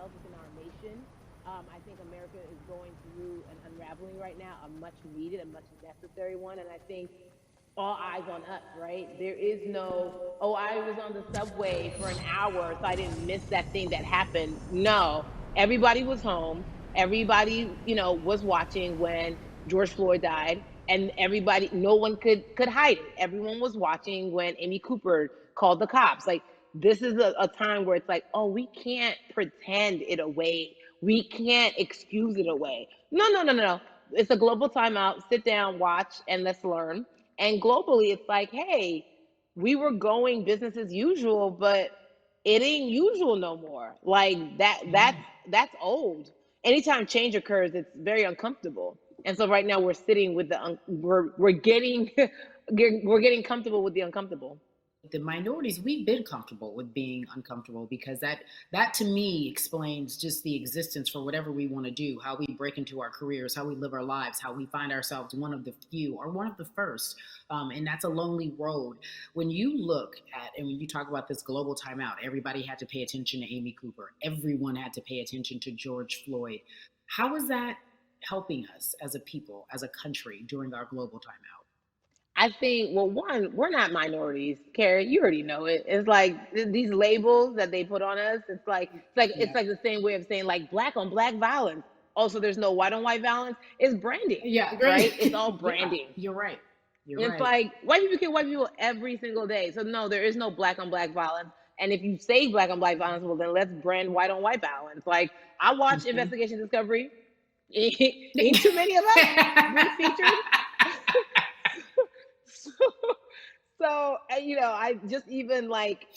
Within our nation. I think America is going through an unraveling right now, a much needed, a much necessary one. And I think all eyes on us, right? There is no, oh, I was on the subway for an hour, so I didn't miss that thing that happened. No, everybody was home. Everybody, was watching when George Floyd died, and everybody, no one could hide it. Everyone was watching when Amy Cooper called the cops. Like, this is a time where it's like, oh, we can't pretend it away. We can't excuse it away. No, no, no, no, no. It's a global timeout. Sit down, watch, and let's learn. And globally, it's like, hey, we were going business as usual, but it ain't usual no more. Like that's old. Anytime change occurs, it's very uncomfortable. And so right now we're sitting with we're getting we're getting comfortable with the uncomfortable. The minorities, we've been comfortable with being uncomfortable because that to me explains just the existence for whatever we want to do, how we break into our careers, how we live our lives, how we find ourselves one of the few or one of the first. And that's a lonely road. When you look at, and when you talk about this global timeout, everybody had to pay attention to Amy Cooper. Everyone had to pay attention to George Floyd. How is that helping us as a people, as a country during our global timeout? I think, well, one, we're not minorities, Carrie. You already know it. It's like these labels that they put on us. It's like the same way of saying like black on black violence. Also, there's no white on white violence. It's branding, Yeah, right? It's all branding. Yeah, you're right. It's like white people kill white people every single day. So no, there is no black on black violence. And if you say black on black violence, well then let's brand white on white violence. Like I watch Investigation Discovery. Ain't too many of us being featured. So I just even like,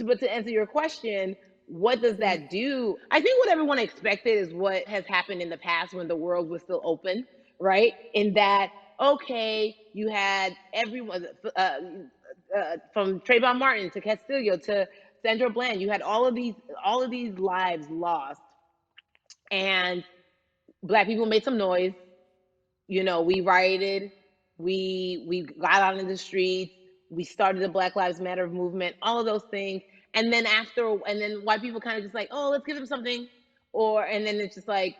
but to answer your question, what does that do? I think what everyone expected is what has happened in the past when the world was still open, right? In that, okay, you had everyone from Trayvon Martin to Castillo to Sandra Bland. You had all of these lives lost, and Black people made some noise. We rioted, we got out in the streets, we started the Black Lives Matter movement, all of those things. And then white people kind of just like, oh, let's give them something. And then it's just like,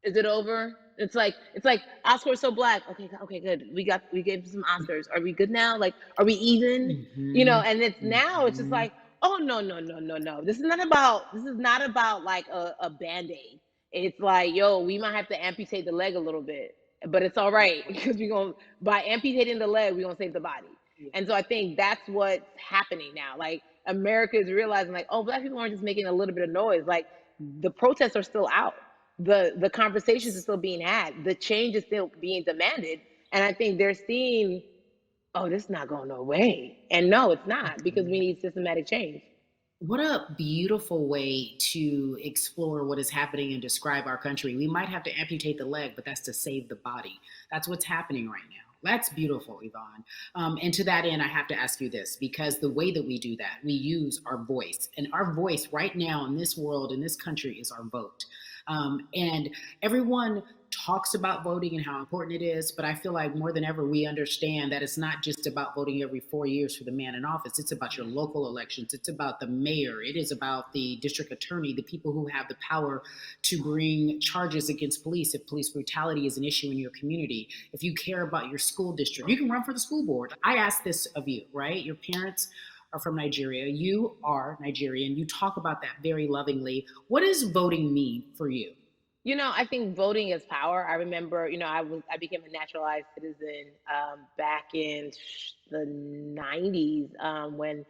is it over? It's like Oscar is so Black. Okay, good. We gave some Oscars. Are we good now? Like, are we even? And it's now it's just like, oh no, no, no, no, no. This is not about like a band-aid. It's like, yo, we might have to amputate the leg a little bit, but it's all right because by amputating the leg, we're gonna save the body. And so I think that's what's happening now. Like, America is realizing, like, oh, Black people aren't just making a little bit of noise. Like, the protests are still out. The conversations are still being had. The change is still being demanded. And I think they're seeing, oh, this is not going away. And no, it's not, because we need systematic change. What a beautiful way to explore what is happening and describe our country. We might have to amputate the leg, but that's to save the body. That's what's happening right now. That's beautiful, Yvonne. And to that end, I have to ask you this, because the way that we do that, we use our voice. And our voice right now in this world, in this country, is our vote. And everyone talks about voting and how important it is, but I feel like more than ever we understand that it's not just about voting every 4 years for the man in office. It's about your local elections. It's about the mayor. It is about the district attorney, the people who have the power to bring charges against police if police brutality is an issue in your community. If you care about your school district, you can run for the school board. I ask this of you, right? Your parents are from Nigeria. You are Nigerian. You talk about that very lovingly. What does voting mean for you? I think voting is power. I remember, I became a naturalized citizen back in the 90s when,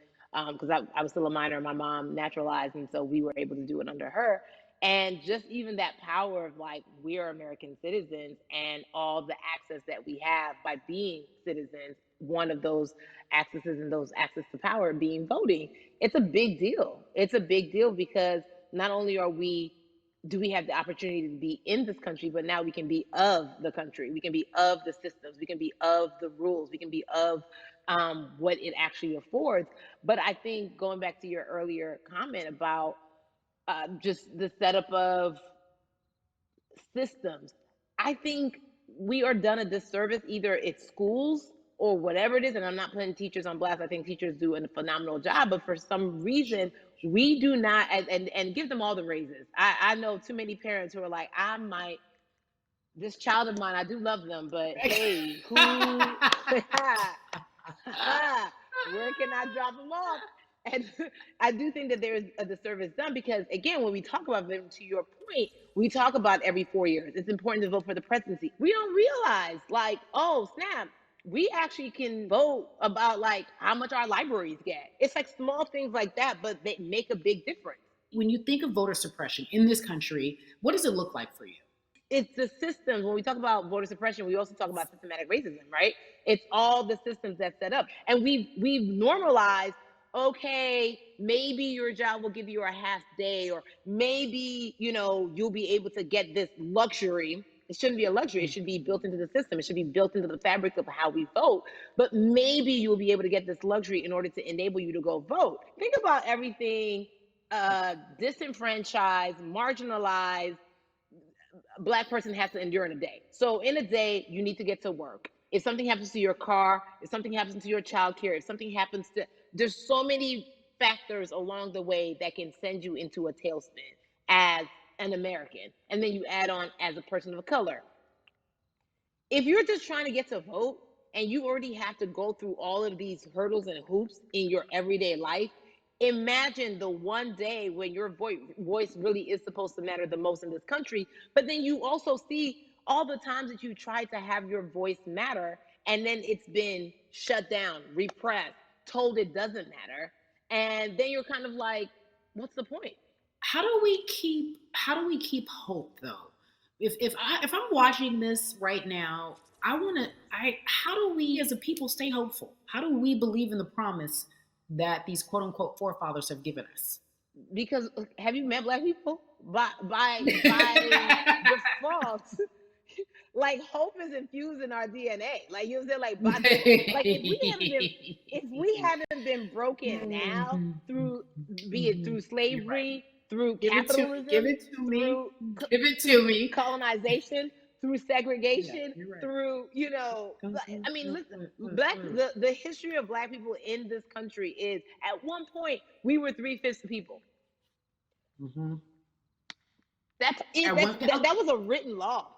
because I was still a minor, my mom naturalized, and so we were able to do it under her. And just even that power of, like, we're American citizens and all the access that we have by being citizens, one of those accesses and those access to power being voting, it's a big deal. It's a big deal because not only do we have the opportunity to be in this country, but now we can be of the country. We can be of the systems. We can be of the rules. We can be of what it actually affords. But I think, going back to your earlier comment about just the setup of systems, I think we are done a disservice. Either it's schools or whatever it is, and I'm not putting teachers on blast. I think teachers do a phenomenal job, but for some reason, we do not, and give them all the raises. I know too many parents who are like, this child of mine, I do love them, but hey, where can I drop them off? And I do think that there's a disservice done because, again, when we talk about them, to your point, we talk about every 4 years. It's important to vote for the presidency. We don't realize, like, oh, snap, we actually can vote about, like, how much our libraries get. It's like small things like that, but they make a big difference. When you think of voter suppression in this country, what does it look like for you? It's the systems. When we talk about voter suppression, we also talk about systematic racism, right? It's all the systems that set up. And we've normalized, okay, maybe your job will give you a half day, or maybe, you'll be able to get this luxury. It shouldn't be a luxury. It should be built into the system. It should be built into the fabric of how we vote. But maybe you'll be able to get this luxury in order to enable you to go vote. Think about everything disenfranchised, marginalized Black person has to endure in a day. So in a day, you need to get to work. If something happens to your car, if something happens to your child care, if something happens to, there's so many factors along the way that can send you into a tailspin as an American. And then you add on as a person of color. If you're just trying to get to vote and you already have to go through all of these hurdles and hoops in your everyday life, imagine the one day when your voice really is supposed to matter the most in this country. But then you also see all the times that you tried to have your voice matter, and then it's been shut down, repressed, told it doesn't matter. And then you're kind of like, what's the point? How do we keep hope, though? If I'm watching this right now, how do we as a people stay hopeful? How do we believe in the promise that these quote unquote forefathers have given us? Because have you met black people? By default, like hope is infused in our DNA. Like you know what I'm saying? Like by default, like if we haven't been broken now through, be it through You're right. slavery, through Give capitalism, it to me. through Give it to me. colonization, through Yeah, segregation, you're right. through I mean, listen, the history of black people in this country is at one point we were 3/5 the people. Mm-hmm. That's it. That was a written law.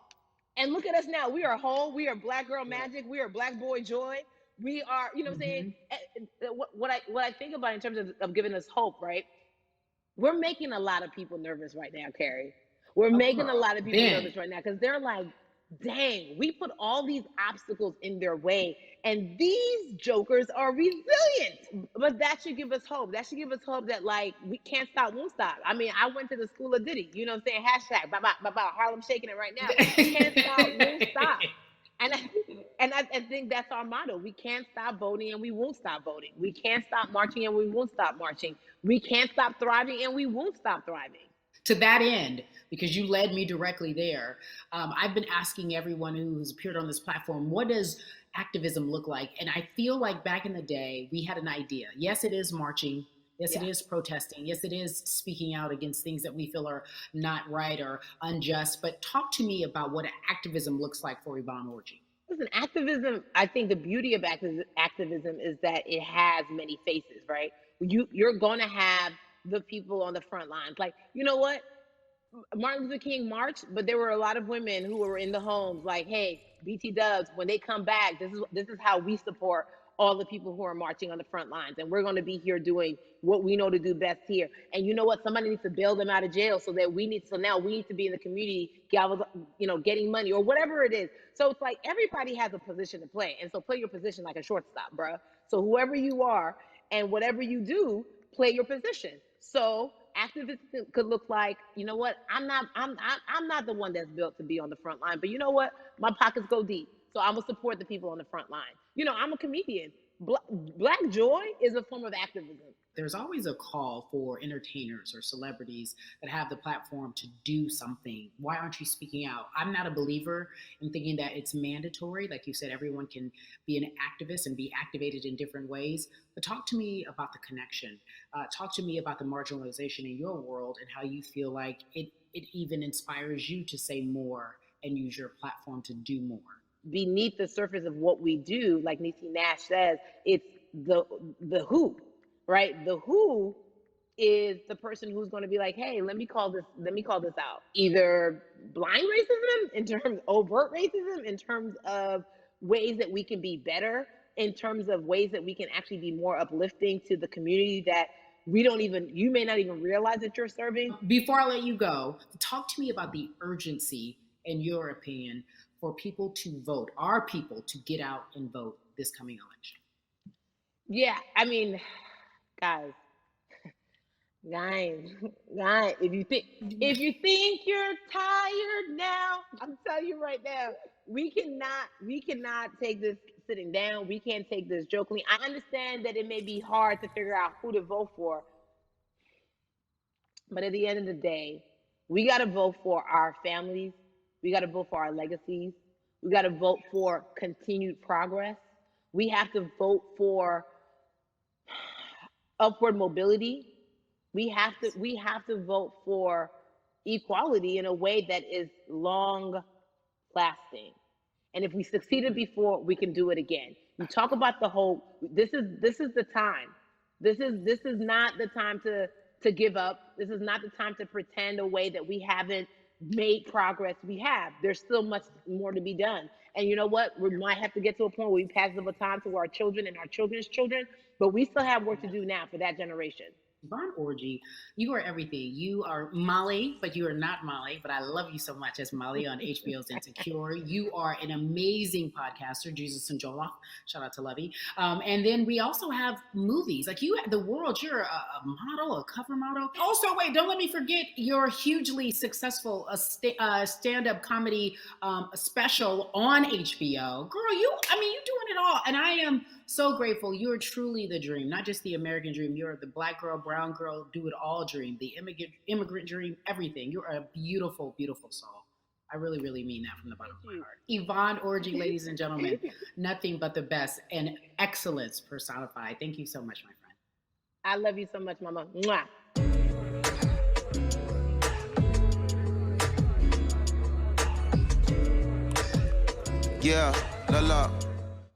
And look at us now. We are whole. We are black girl magic. We are black boy joy. We are, you know what I'm saying? What I think about in terms of giving us hope, right? We're making a lot of people nervous right now, Cari. We're making a lot of people nervous right now because they're like, dang, we put all these obstacles in their way, and these jokers are resilient. But that should give us hope. That should give us hope that, like, we can't stop, won't stop. I mean, I went to the school of Diddy, you know what I'm saying? Hashtag, Harlem shaking it right now. Can't stop, won't stop. And I think that's our motto. We can't stop voting and we won't stop voting. We can't stop marching and we won't stop marching. We can't stop thriving and we won't stop thriving. To that end, because you led me directly there, I've been asking everyone who's appeared on this platform, what does activism look like? And I feel like back in the day, we had an idea. Yes, it is marching. Yes, it is protesting. Yes, it is speaking out against things that we feel are not right or unjust. But talk to me about what activism looks like for Yvonne Orji. Listen, activism, I think the beauty of activism is that it has many faces, right? You're going to have the people on the front lines. Like, you know what? Martin Luther King marched, but there were a lot of women who were in the homes like, hey, BT Dubs, when they come back, this is how we support all the people who are marching on the front lines. And we're going to be here doing what we know to do best here. And you know what? Somebody needs to bail them out of jail so now we need to be in the community, getting money or whatever it is. So it's like everybody has a position to play. And so play your position like a shortstop, bruh. So whoever you are and whatever you do, play your position. So activism could look like, you know what? I'm not the one that's built to be on the front line, but you know what? My pockets go deep. So I'm gonna support the people on the front line. I'm a comedian. Black joy is a form of activism. There's always a call for entertainers or celebrities that have the platform to do something. Why aren't you speaking out? I'm not a believer in thinking that it's mandatory. Like you said, everyone can be an activist and be activated in different ways. But talk to me about the connection. Talk to me about the marginalization in your world and how you feel like it even inspires you to say more and use your platform to do more. Beneath the surface of what we do, like Niecy Nash says, it's the who, right? The who is the person who's going to be like, hey, let me call this out. Either blind racism in terms of overt racism, in terms of ways that we can be better, in terms of ways that we can actually be more uplifting to the community that you may not even realize that you're serving. Before I let you go, talk to me about the urgency, in your opinion, for people to vote, our people to get out and vote this coming election. Yeah, I mean, guys, if you think you're tired now, I'm telling you right now, we cannot take this sitting down. We can't take this jokingly. I understand that it may be hard to figure out who to vote for, but at the end of the day, we got to vote for our families. We got to vote for our legacies. We got to vote for continued progress. We have to vote for upward mobility. We have to vote for equality in a way that is long lasting. And if we succeeded before, we can do it again. You talk about the hope. This is the time. This is not the time to give up. This is not the time to pretend a way that we haven't made progress. We have. There's still much more to be done. And you know what? We might have to get to a point where we pass the baton to our children and our children's children, but we still have work to do now for that generation. Yvonne Orji, you are everything. You are Molly, but you are not Molly, but I love you so much as Molly on HBO's Insecure. You are an amazing podcaster, Jesus and Joloff. Shout out to Lovey. And then we also have movies. Like you, The World, you're a model, a cover model. Also, wait, don't let me forget your hugely successful stand-up comedy special on HBO. Girl, you're doing it all. And I am so grateful. You are truly the dream, not just the American dream. You're the Black girl, brown girl, do it all dream, the immigrant dream, everything. You're a beautiful, beautiful soul. I really, really mean that from the bottom of my heart. Yvonne Orji, ladies and gentlemen, nothing but the best and excellence personified. Thank you so much, my friend. I love you so much, Mama. Mwah. Yeah, la la.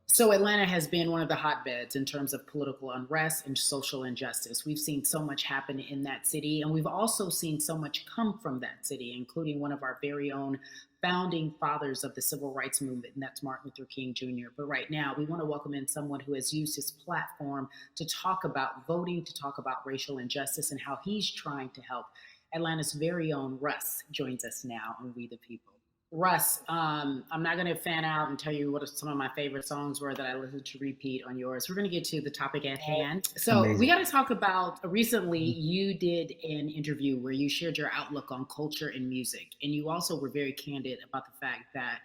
So Atlanta has been one of the hotbeds in terms of political unrest and social injustice. We've seen so much happen in that city, and we've also seen so much come from that city, including one of our very own founding fathers of the civil rights movement, and that's Martin Luther King Jr. But right now, we want to welcome in someone who has used his platform to talk about voting, to talk about racial injustice, and how he's trying to help. Atlanta's very own Russ joins us now on We the People. Russ, I'm not going to fan out and tell you what some of my favorite songs were that I listened to repeat on yours. We're going to get to the topic at hand. So Amazing. We got to talk about, recently you did an interview where you shared your outlook on culture and music. And you also were very candid about the fact that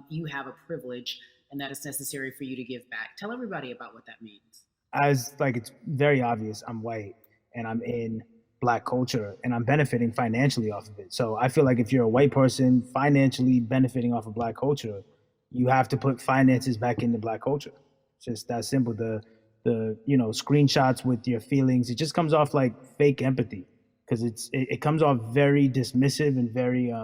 you have a privilege and that it's necessary for you to give back. Tell everybody about what that means. It's very obvious, I'm white and I'm in Black culture and I'm benefiting financially off of it. So I feel like if you're a white person financially benefiting off of Black culture, you have to put finances back into Black culture. It's just that simple. The screenshots with your feelings, it just comes off like fake empathy because it comes off very dismissive and very,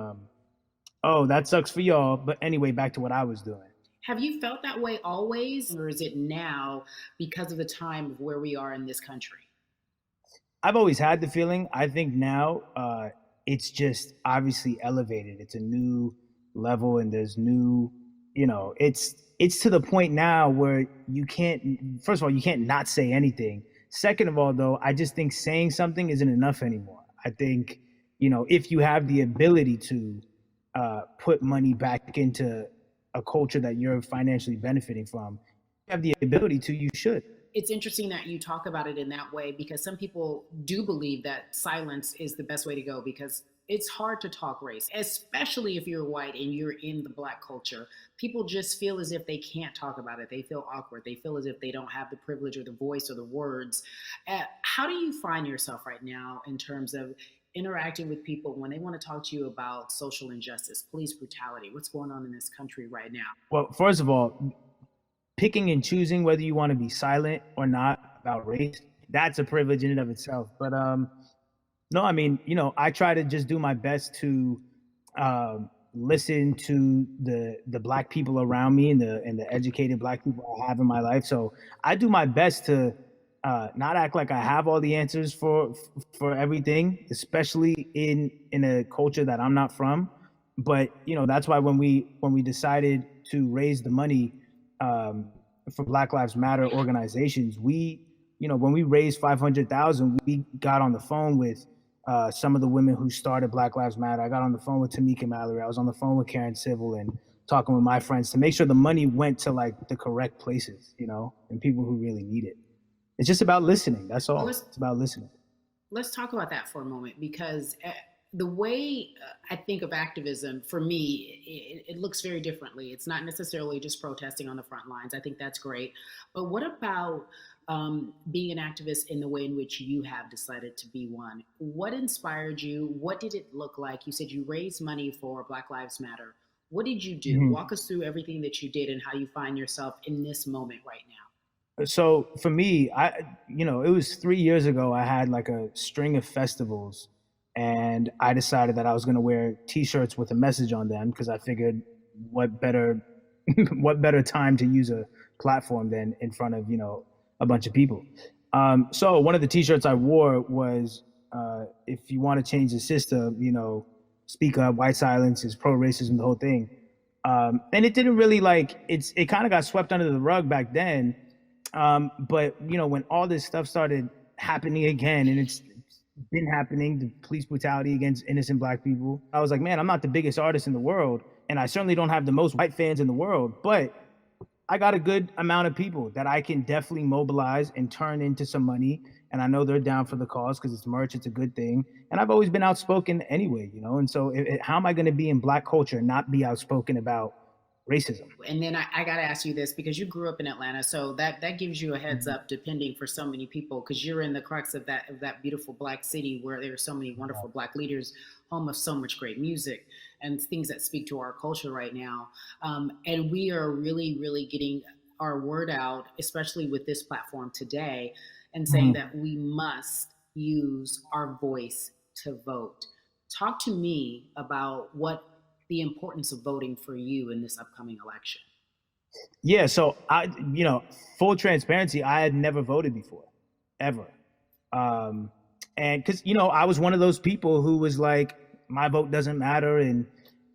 oh, that sucks for y'all. But anyway, back to what I was doing. Have you felt that way always, or is it now because of the time of where we are in this country? I've always had the feeling. I think now it's just obviously elevated. It's a new level and there's new, it's to the point now where you can't, first of all, you can't not say anything. Second of all, though, I just think saying something isn't enough anymore. I think, if you have the ability to put money back into a culture that you're financially benefiting from, you have the ability to, you should. It's interesting that you talk about it in that way because some people do believe that silence is the best way to go because it's hard to talk race, especially if you're white and you're in the Black culture. People just feel as if they can't talk about it. They feel awkward. They feel as if they don't have the privilege or the voice or the words. How do you find yourself right now in terms of interacting with people when they want to talk to you about social injustice, police brutality? What's going on in this country right now? Well, first of all, picking and choosing whether you want to be silent or not about race, that's a privilege in and of itself. But no, I mean, I try to just do my best to listen to the Black people around me and the educated Black people I have in my life. So I do my best to not act like I have all the answers for everything, especially in a culture that I'm not from. But that's why when we decided to raise the money for Black Lives Matter organizations, when we raised $500,000, we got on the phone with some of the women who started Black Lives Matter. I got on the phone with Tamika Mallory. I was on the phone with Karen Civil and talking with my friends to make sure the money went to like the correct places, and people who really need it. It's just about listening. That's all. It's about listening. Let's talk about that for a moment because the way I think of activism, for me, it looks very differently. It's not necessarily just protesting on the front lines. I think that's great. But what about being an activist in the way in which you have decided to be one? What inspired you? What did it look like? You said you raised money for Black Lives Matter. What did you do? Mm-hmm. Walk us through everything that you did and how you find yourself in this moment right now. So for me, it was 3 years ago, I had like a string of festivals. And I decided that I was going to wear T-shirts with a message on them because I figured what better time to use a platform than in front of, a bunch of people. So one of the T-shirts I wore was, if you want to change the system, speak up, white silence is pro-racism, the whole thing. And it didn't really it kind of got swept under the rug back then. But, when all this stuff started happening again, and it's been happening, the police brutality against innocent Black people, I was like, man, I'm not the biggest artist in the world, and I certainly don't have the most white fans in the world, but I got a good amount of people that I can definitely mobilize and turn into some money, and I know they're down for the cause because it's merch, it's a good thing, and I've always been outspoken anyway, and so how am I going to be in Black culture and not be outspoken about racism. And then I got to ask you this, because you grew up in Atlanta, so that gives you a heads up, depending for so many people, because you're in the crux of that beautiful Black city where there are so many wonderful Black leaders, home of so much great music and things that speak to our culture right now. And we are really, really getting our word out, especially with this platform today, and saying that we must use our voice to vote. Talk to me about what the importance of voting for you in this upcoming election. Yeah, so full transparency, I had never voted before, ever. And because, I was one of those people who was like, my vote doesn't matter. And,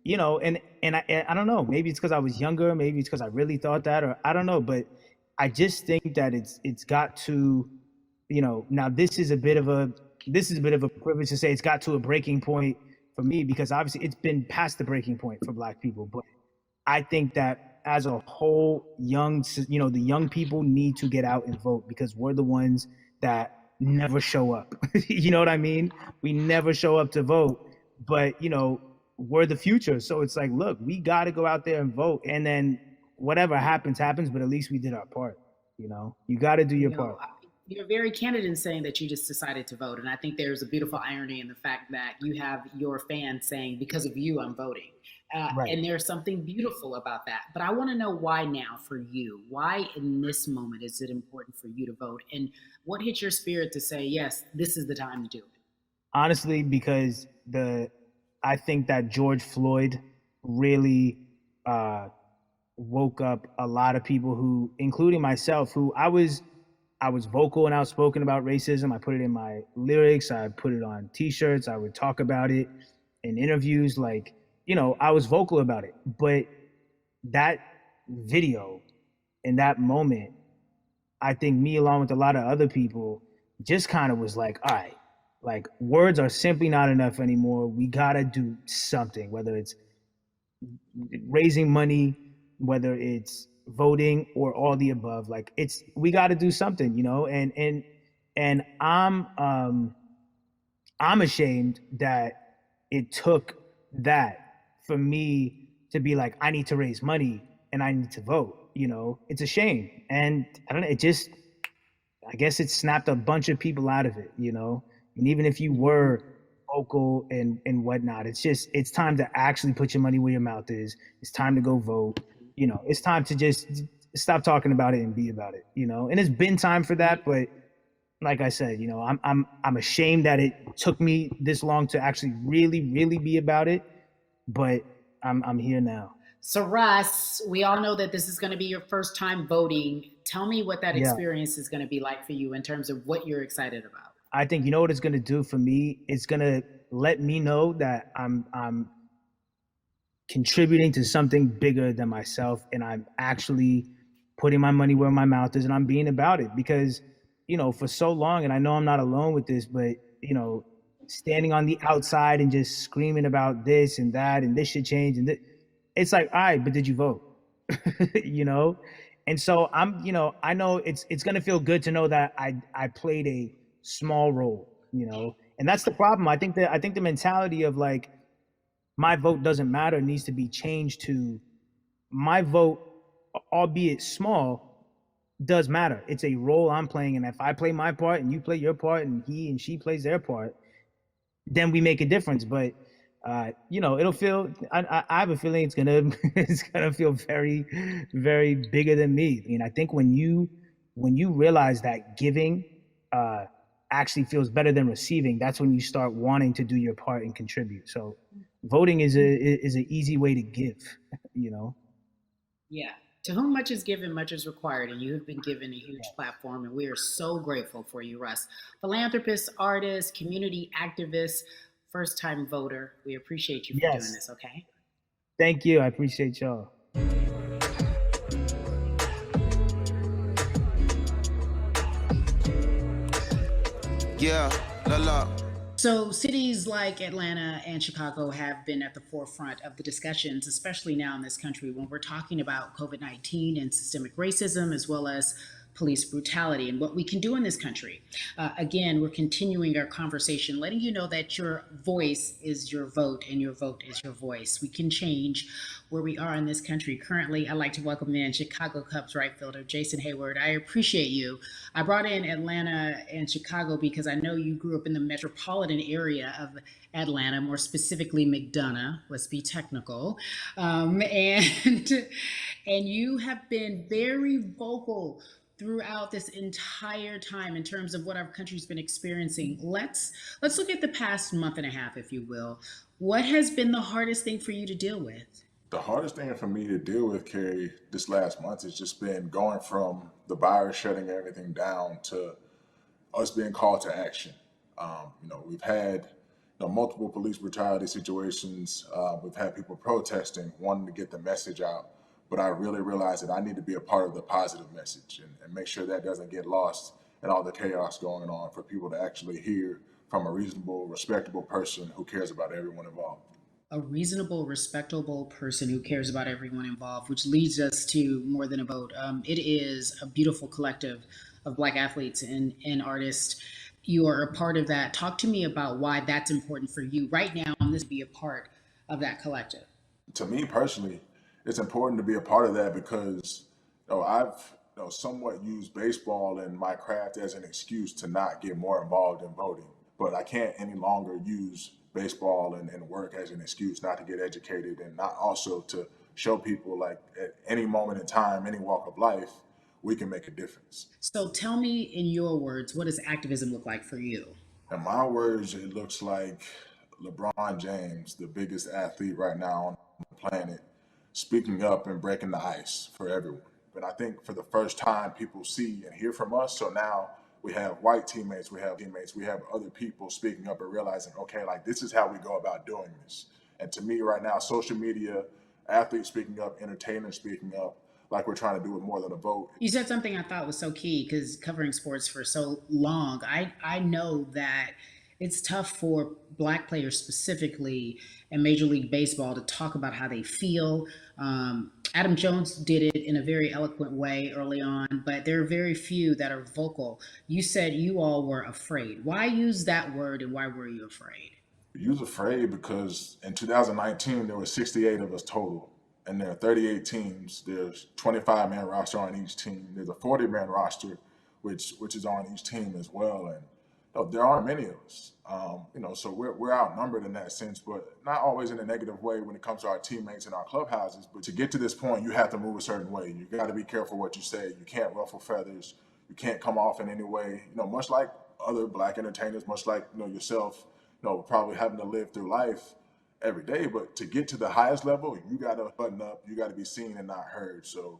and I don't know, maybe it's because I was younger, maybe it's because I really thought that, or I don't know, but I just think that it's got to, now this is a bit of a privilege to say it's got to a breaking point for me, because obviously it's been past the breaking point for Black people. But I think that as a whole, the young people need to get out and vote, because we're the ones that never show up. You know what I mean? We never show up to vote, but we're the future. So it's like, look, we got to go out there and vote, and then whatever happens, but at least we did our part. You got to do your part. You're very candid in saying that you just decided to vote. And I think there's a beautiful irony in the fact that you have your fans saying, because of you, I'm voting. Right. And there's something beautiful about that. But I want to know why now for you. Why in this moment is it important for you to vote? And what hit your spirit to say, yes, this is the time to do it? Honestly, because I think that George Floyd really woke up a lot of people who, including myself, who I was vocal and outspoken about racism. I put it in my lyrics. I put it on T-shirts. I would talk about it in interviews. I was vocal about it. But that video in that moment, I think me, along with a lot of other people, just kind of was like, all right, words are simply not enough anymore. We got to do something, whether it's raising money, whether it's voting, or all the above. We got to do something, and I'm ashamed that it took that for me to be like, I need to raise money and I need to vote. It's a shame. And I don't know, I guess it snapped a bunch of people out of it, and even if you were vocal and whatnot, it's time to actually put your money where your mouth is. It's time to go vote. It's time to just stop talking about it and be about it, and it's been time for that. But like I said, I'm ashamed that it took me this long to actually really, really be about it, but I'm here now. So Russ, we all know that this is going to be your first time voting. Tell me what that experience is going to be like for you in terms of what you're excited about. I think, what it's going to do for me? It's going to let me know that I'm contributing to something bigger than myself, and I'm actually putting my money where my mouth is, and I'm being about it. Because for so long, and I know I'm not alone with this, but standing on the outside and just screaming about this and that and this should change, and it's like, all right, but did you vote? And so I know it's gonna feel good to know that I played a small role, and that's the problem. I think the mentality of my vote doesn't matter needs to be changed to my vote, albeit small, does matter. It's a role I'm playing, and if I play my part and you play your part and he and she plays their part, then we make a difference. But it'll feel. I have a feeling it's gonna feel very, very bigger than me. I think when you realize that giving actually feels better than receiving, that's when you start wanting to do your part and contribute. So voting is an easy way to give, Yeah. To whom much is given, much is required, and you have been given a huge platform, and we are so grateful for you, Russ. Philanthropist, artist, community activist, first-time voter. We appreciate you for doing this, okay? Thank you. I appreciate y'all. Yeah, la la. So cities like Atlanta and Chicago have been at the forefront of the discussions, especially now in this country when we're talking about COVID-19 and systemic racism, as well as police brutality and what we can do in this country. Again, we're continuing our conversation, letting you know that your voice is your vote and your vote is your voice. We can change where we are in this country. Currently, I'd like to welcome in Chicago Cubs right fielder Jason Heyward. I appreciate you. I brought in Atlanta and Chicago because I know you grew up in the metropolitan area of Atlanta, more specifically McDonough, let's be technical. And you have been very vocal throughout this entire time in terms of what our country's been experiencing. Let's look at the past month and a half, if you will. What has been the hardest thing for you to deal with? The hardest thing for me to deal with, Cari, this last month has just been going from the virus shutting everything down to us being called to action. We've had multiple police brutality situations. We've had people protesting, wanting to get the message out. But I really realized that I need to be a part of the positive message and make sure that doesn't get lost in all the chaos going on, for people to actually hear from a reasonable, respectable person who cares about everyone involved. A reasonable, respectable person who cares about everyone involved, which leads us to More Than a Vote. It is a beautiful collective of Black athletes and artists. You are a part of that. Talk to me about why that's important for you right now, and this be a part of that collective. To me personally, it's important to be a part of that because I've somewhat used baseball and my craft as an excuse to not get more involved in voting. But I can't any longer use baseball and work as an excuse not to get educated, and not also to show people, like, at any moment in time, any walk of life, we can make a difference. So tell me in your words, what does activism look like for you? In my words, it looks like LeBron James, the biggest athlete right now on the planet, speaking up and breaking the ice for everyone. And I think for the first time, people see and hear from us. So now we have white teammates, we have other people speaking up and realizing, okay, like, this is how we go about doing this. And to me right now, social media, athletes speaking up, entertainers speaking up, like we're trying to do with More Than a Vote. You said something I thought was so key, because covering sports for so long, I know that it's tough for Black players specifically in Major League Baseball to talk about how they feel. Adam Jones did it in a very eloquent way early on, but there are very few that are vocal. You said you all were afraid. Why use that word, and why were you afraid? You was afraid because in 2019, there were 68 of us total. And there are 38 teams. There's 25-man roster on each team. There's a 40-man roster, which is on each team as well. And there aren't many of us. So we're outnumbered in that sense, but not always in a negative way when it comes to our teammates and our clubhouses. But to get to this point, you have to move a certain way. You got to be careful what you say. You can't ruffle feathers. You can't come off in any way. Much like other Black entertainers, much like yourself, probably having to live through life every day. But to get to the highest level, you got to button up. You got to be seen and not heard. So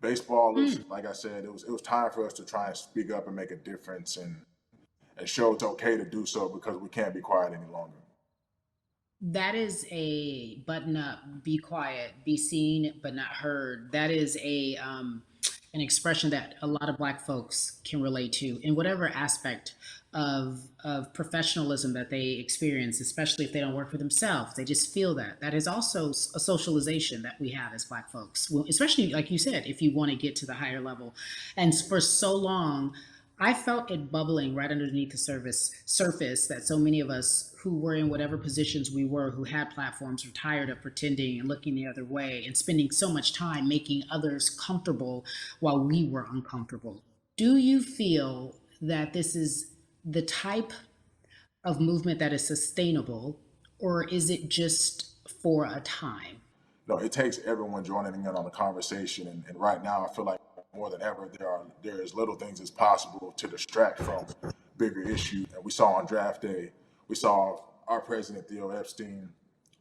baseball is, like I said, it was time for us to try and speak up and make a difference and show it's okay to do so, because we can't be quiet any longer. That is a button up, be quiet, be seen but not heard. That is an expression that a lot of Black folks can relate to in whatever aspect of professionalism that they experience, especially if they don't work for themselves. They just feel that. That is also a socialization that we have as Black folks, especially, like you said, if you want to get to the higher level. And for so long, I felt it bubbling right underneath the surface that so many of us who were in whatever positions we were, who had platforms, were tired of pretending and looking the other way and spending so much time making others comfortable while we were uncomfortable. Do you feel that this is the type of movement that is sustainable, or is it just for a time? No, it takes everyone joining in on the conversation. And right now, I feel like more than ever, there is little things as possible to distract from bigger issues. And we saw on draft day, we saw our president, Theo Epstein,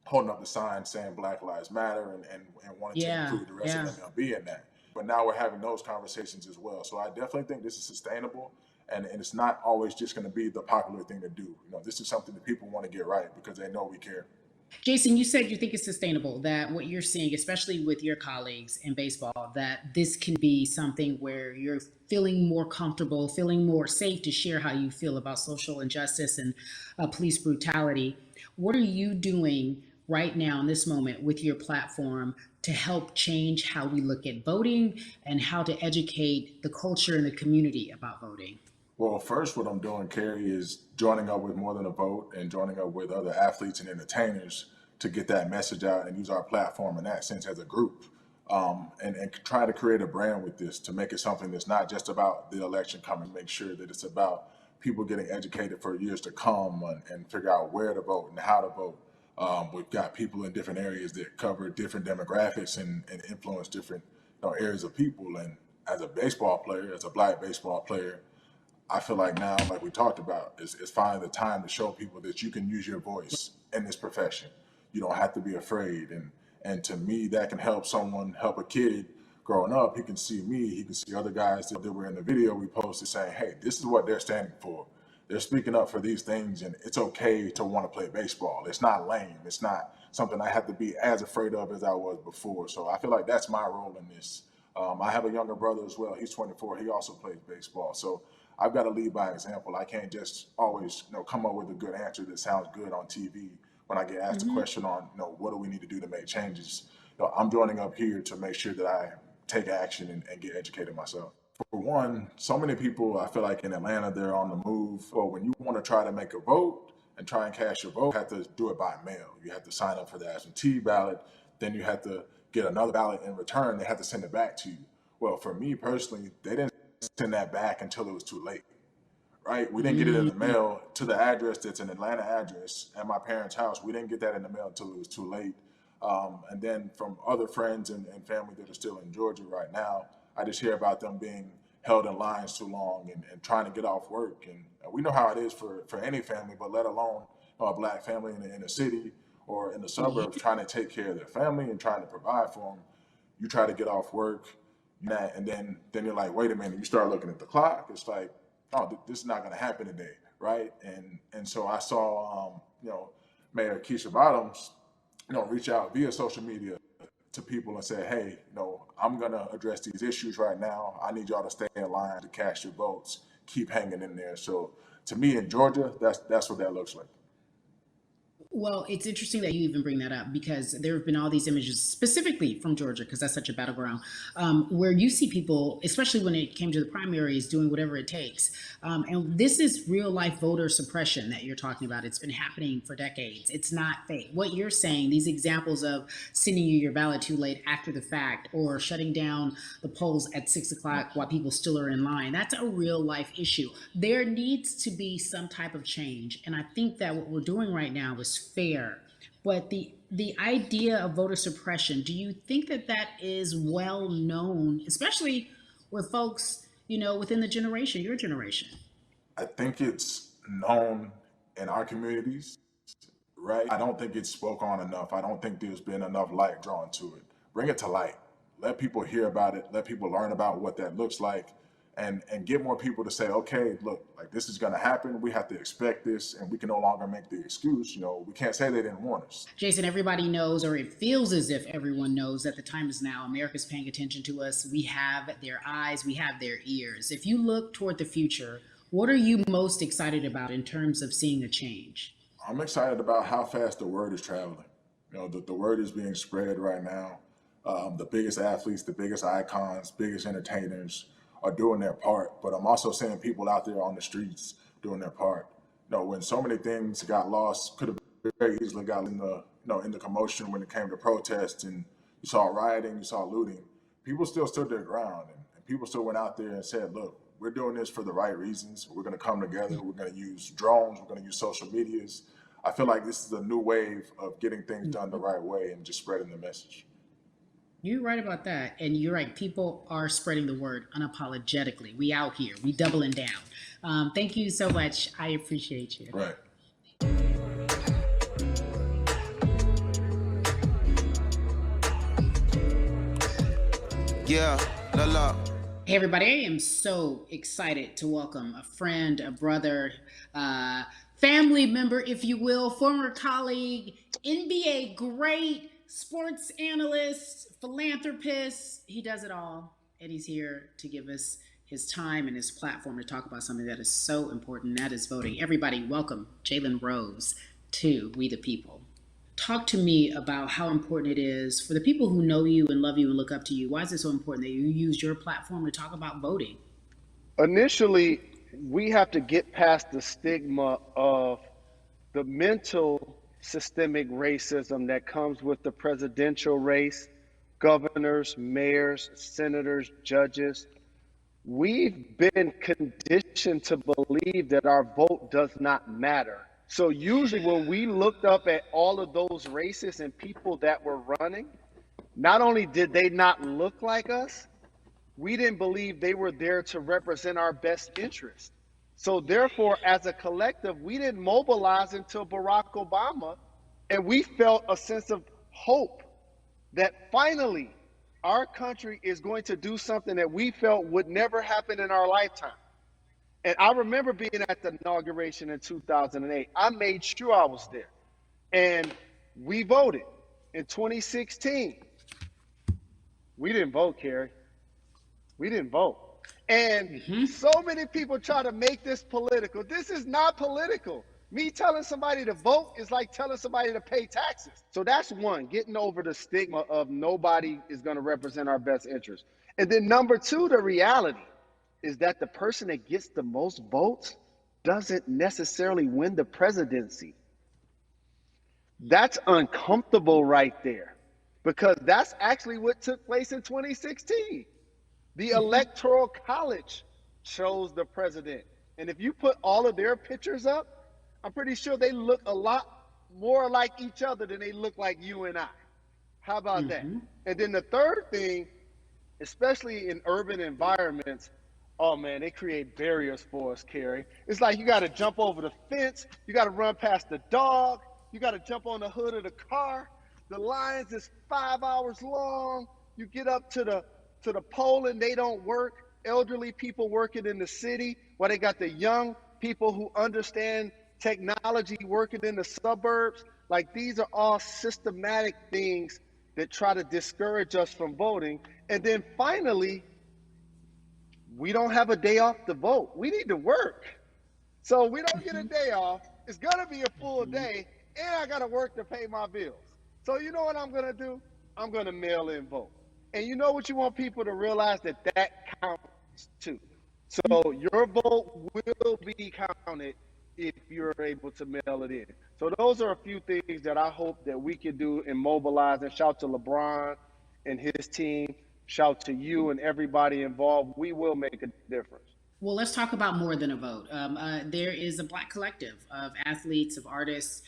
holding up the sign saying Black Lives Matter and wanting to include the rest of MLB in that. But now we're having those conversations as well. So I definitely think this is sustainable. And it's not always just going to be the popular thing to do. This is something that people want to get right because they know we care. Jason, you said you think it's sustainable, that what you're seeing, especially with your colleagues in baseball, that this can be something where you're feeling more comfortable, feeling more safe to share how you feel about social injustice and police brutality. What are you doing right now in this moment with your platform to help change how we look at voting and how to educate the culture and the community about voting? Well, first, what I'm doing, Cari, is joining up with More Than a Vote and joining up with other athletes and entertainers to get that message out and use our platform in that sense as a group. And try to create a brand with this to make it something that's not just about the election coming, make sure that it's about people getting educated for years to come and figure out where to vote and how to vote. We've got people in different areas that cover different demographics and influence different areas of people. And as a baseball player, as a Black baseball player, I feel like now, like we talked about, is finding the time to show people that you can use your voice in this profession. You don't have to be afraid. And to me, that can help someone, help a kid growing up. He can see me, he can see other guys that were in the video we posted saying, hey, this is what they're standing for. They're speaking up for these things, and it's okay to want to play baseball. It's not lame. It's not something I have to be as afraid of as I was before. So I feel like that's my role in this. I have a younger brother as well. He's 24. He also plays baseball. So I've got to lead by example. I can't just always, come up with a good answer that sounds good on TV. When I get asked a question on, what do we need to do to make changes? I'm joining up here to make sure that I take action and get educated myself. For one, so many people, I feel like in Atlanta, they're on the move. Or when you want to try to make a vote and try and cast your vote, you have to do it by mail. You have to sign up for the absentee ballot. Then you have to get another ballot in return. They have to send it back to you. Well, for me personally, they didn't send that back until it was too late, right? We didn't get it in the mail to the address that's an Atlanta address at my parents' house. We didn't get that in the mail until it was too late. And then from other friends and family that are still in Georgia right now, I just hear about them being held in lines too long and trying to get off work. And we know how it is for any family, but let alone a Black family in a city or in the suburbs trying to take care of their family and trying to provide for them. You try to get off work, and then you're like, wait a minute, you start looking at the clock. It's like, oh, this is not going to happen today, right? And so I saw, Mayor Keisha Bottoms, reach out via social media to people and say, hey, I'm going to address these issues right now. I need y'all to stay in line to cast your votes. Keep hanging in there. So to me in Georgia, that's what that looks like. Well, it's interesting that you even bring that up because there have been all these images specifically from Georgia, because that's such a battleground, where you see people, especially when it came to the primaries, doing whatever it takes. And this is real life voter suppression that you're talking about. It's been happening for decades. It's not fake. What you're saying, these examples of sending you your ballot too late after the fact or shutting down the polls at 6 o'clock while people still are in line, that's a real life issue. There needs to be some type of change. And I think that what we're doing right now is fair, but the idea of voter suppression, do you think that is well known, especially with folks, within the generation, your generation? I think it's known in our communities, right? I don't think it's spoke on enough. I don't think there's been enough light drawn to it. Bring it to light. Let people hear about it. Let people learn about what that looks like. And get more people to say, okay, look, like this is going to happen. We have to expect this, and we can no longer make the excuse. We can't say they didn't warn us. Jason, everybody knows, or it feels as if everyone knows, that the time is now. America's paying attention to us. We have their eyes. We have their ears. If you look toward the future, what are you most excited about in terms of seeing a change? I'm excited about how fast the word is traveling. The word is being spread right now. The biggest athletes, the biggest icons, biggest entertainers are doing their part, but I'm also seeing people out there on the streets doing their part. When so many things got lost, could have very easily got in the commotion when it came to protests, and you saw rioting, you saw looting. People still stood their ground, and people still went out there and said, look, we're doing this for the right reasons. We're going to come together. We're going to use drones. We're going to use social medias. I feel like this is a new wave of getting things done the right way and just spreading the message. You're right about that. And you're right. People are spreading the word unapologetically. We out here. We doubling down. Thank you so much. I appreciate you. Right. Yeah, la la. Hey, everybody. I am so excited to welcome a friend, a brother, family member, if you will, former colleague, NBA great, sports analyst, philanthropist. He does it all, and he's here to give us his time and his platform to talk about something that is so important, and that is voting. Everybody, welcome Jalen Rose to We the People. talk to me about how important it is for the people who know you and love you and look up to you. Why is it so important that you use your platform to talk about voting? Initially, we have to get past the stigma of the mental systemic racism that comes with the presidential race, governors, mayors, senators, judges. We've been conditioned to believe that our vote does not matter. So usually when we looked up at all of those races and people that were running, not only did they not look like us, we didn't believe they were there to represent our best interest. So therefore, as a collective, we didn't mobilize until Barack Obama, and we felt a sense of hope that finally our country is going to do something that we felt would never happen in our lifetime. And I remember being at the inauguration in 2008. I made sure I was there. And we voted. In 2016, we didn't vote, Cari. We didn't vote. And so many people try to make this political. This is not political. Me telling somebody to vote is like telling somebody to pay taxes. So that's one, getting over the stigma of nobody is going to represent our best interest. And then number two, the reality is that the person that gets the most votes doesn't necessarily win the presidency. That's uncomfortable right there, because that's actually what took place in 2016. The Electoral College chose the president. And if you put all of their pictures up, I'm pretty sure they look a lot more like each other than they look like you and I. How about that? And then the third thing, especially in urban environments, oh man, they create barriers for us, Cari. It's like you got to jump over the fence, you got to run past the dog, you got to jump on the hood of the car. The lines is 5 hours long. You get up to the poll and they don't work. Elderly people working in the city, while they got the young people who understand technology working in the suburbs. Like, these are all systematic things that try to discourage us from voting. And then finally, we don't have a day off to vote. We need to work. So we don't get a day off. It's going to be a full day, and I got to work to pay my bills. So you know what I'm going to do? I'm going to mail in vote. And you know what you want people to realize? That counts too. So your vote will be counted if you're able to mail it in. So those are a few things that I hope that we can do and mobilize. And shout to LeBron and his team. Shout to you and everybody involved. We will make a difference. Well, let's talk about more than a vote. There is a Black collective of athletes, of artists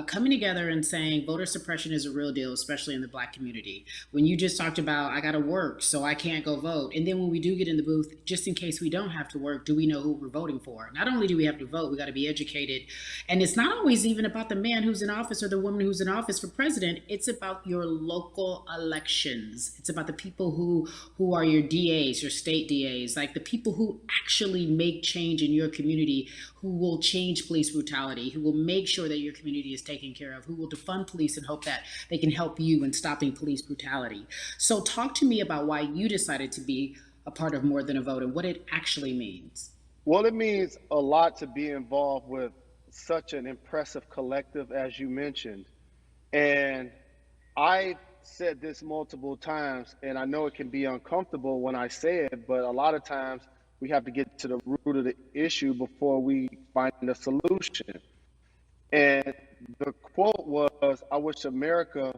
coming together and saying voter suppression is a real deal, especially in the Black community. When you just talked about, I got to work, so I can't go vote. And then when we do get in the booth, just in case we don't have to work, do we know who we're voting for? Not only do we have to vote, we got to be educated. And it's not always even about the man who's in office or the woman who's in office for president. It's about your local elections. It's about the people who are your DAs, your state DAs, like the people who actually make change in your community, who will change police brutality, who will make sure that your community is taken care of, who will defund police and hope that they can help you in stopping police brutality. So talk to me about why you decided to be a part of More Than a Vote and what it actually means. Well, it means a lot to be involved with such an impressive collective, as you mentioned. And I said this multiple times, and I know it can be uncomfortable when I say it, but a lot of times we have to get to the root of the issue before we find a solution. And the quote was, I wish America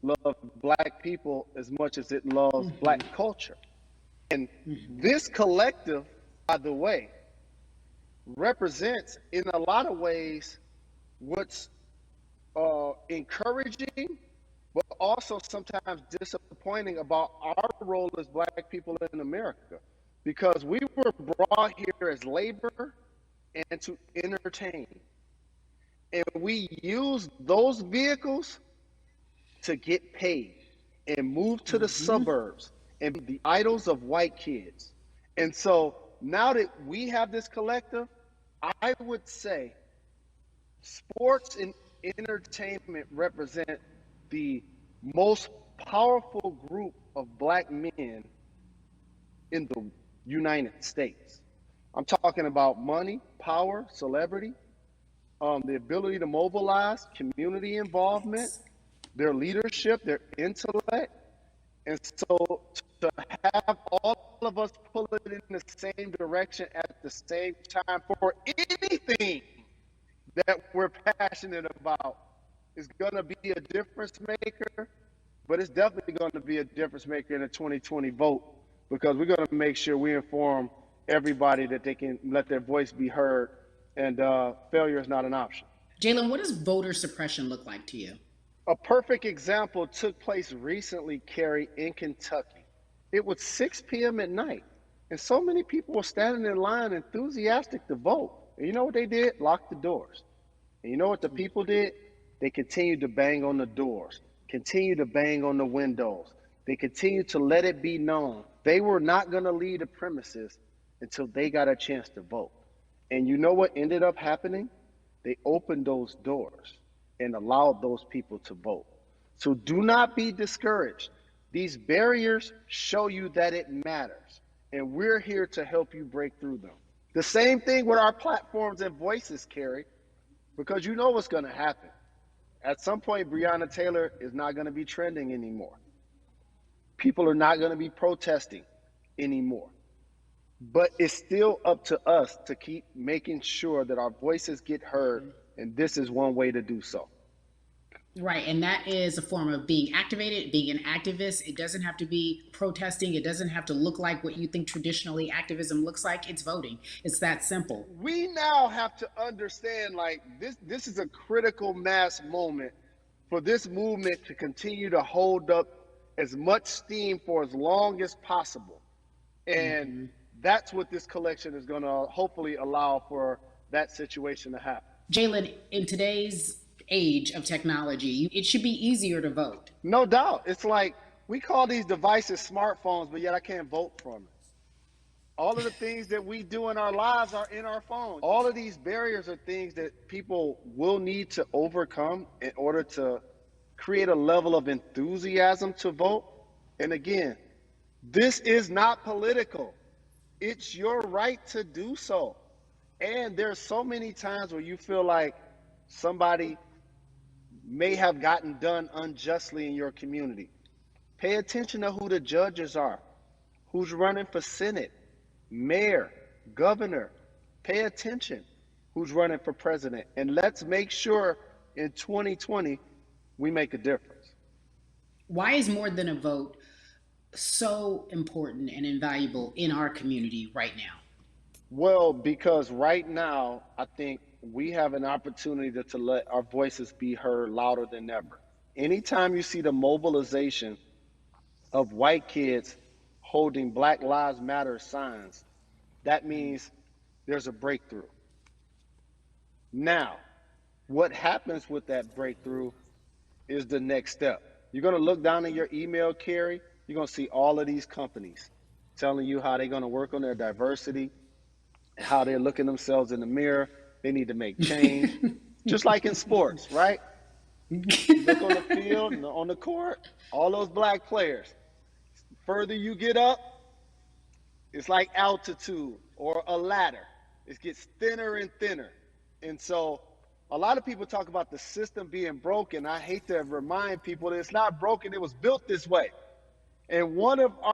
loved Black people as much as it loves Black culture. And this collective, by the way, represents in a lot of ways what's encouraging, but also sometimes disappointing about our role as Black people in America. Because we were brought here as labor and to entertain. And we use those vehicles to get paid and move to the suburbs and be the idols of white kids. And so now that we have this collective, I would say sports and entertainment represent the most powerful group of Black men in the United States. I'm talking about money, power, celebrity. the ability to mobilize, community involvement, their leadership, their intellect. And so to have all of us pull it in the same direction at the same time for anything that we're passionate about is going to be a difference maker, but it's definitely going to be a difference maker in the 2020 vote, because we're going to make sure we inform everybody that they can let their voice be heard, and failure is not an option. Jalen, what does voter suppression look like to you? A perfect example took place recently, Cari, in Kentucky. It was 6 p.m. at night, and so many people were standing in line enthusiastic to vote. And you know what they did? Locked the doors. And you know what the people did? They continued to bang on the doors, continued to bang on the windows. They continued to let it be known they were not going to leave the premises until they got a chance to vote. And you know what ended up happening? They opened those doors and allowed those people to vote. So do not be discouraged. These barriers show you that it matters, and we're here to help you break through them. The same thing with our platforms and voices, Cari, because you know what's going to happen. At some point, Breonna Taylor is not going to be trending anymore. People are not going to be protesting anymore. But it's still up to us to keep making sure that our voices get heard, and this is one way to do so. Right, and that is a form of being activated, being an activist. It doesn't have to be protesting. It doesn't have to look like what you think traditionally activism looks like. It's voting. It's that simple. We now have to understand, like, this is a critical mass moment for this movement to continue to hold up as much steam for as long as possible. And that's what this collection is going to hopefully allow for that situation to happen. Jalen, in today's age of technology, it should be easier to vote. No doubt. It's like we call these devices smartphones, but yet I can't vote from it. All of the things that we do in our lives are in our phones. All of these barriers are things that people will need to overcome in order to create a level of enthusiasm to vote. And again, this is not political. It's your right to do so. And there's so many times where you feel like somebody may have gotten done unjustly in your community. Pay attention to who the judges are, who's running for Senate, mayor, governor. Pay attention who's running for president. And let's make sure in 2020 we make a difference. Why is more than a vote so important and invaluable in our community right now? Well, because right now, I think we have an opportunity to let our voices be heard louder than ever. Anytime you see the mobilization of white kids holding Black Lives Matter signs, that means there's a breakthrough. Now, what happens with that breakthrough is the next step. You're going to look down in your email, Cari. You're going to see all of these companies telling you how they're going to work on their diversity, how they're looking themselves in the mirror. They need to make change, just like in sports, right? You look on the field and on the court, all those black players. The further you get up, it's like altitude or a ladder. It gets thinner and thinner. And so a lot of people talk about the system being broken. I hate to remind people that it's not broken. It was built this way. And one of our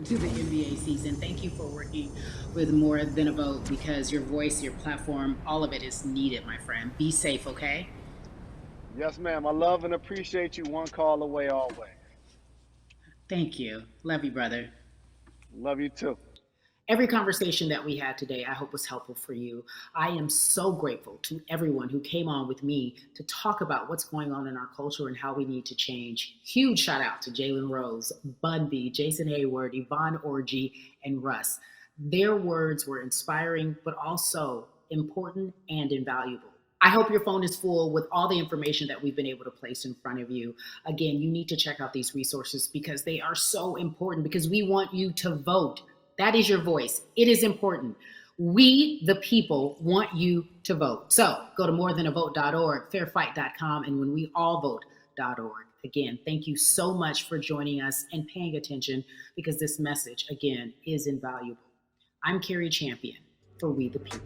to the NBA season. Thank you for working with More Than a Vote, because your voice, your platform, all of it is needed, my friend. Be safe, okay? Yes, ma'am. I love and appreciate you. One call away always. Thank you. Love you, brother. Love you too. Every conversation that we had today, I hope was helpful for you. I am so grateful to everyone who came on with me to talk about what's going on in our culture and how we need to change. Huge shout out to Jalen Rose, Bun B, Jason Heyward, Yvonne Orji, and Russ. Their words were inspiring, but also important and invaluable. I hope your phone is full with all the information that we've been able to place in front of you. Again, you need to check out these resources because they are so important, because we want you to vote. That is your voice. It is important. We, the people, want you to vote. So go to morethanavote.org, fairfight.com, and whenweallvote.org. Again, thank you so much for joining us and paying attention, because this message, again, is invaluable. I'm Cari Champion for We the People.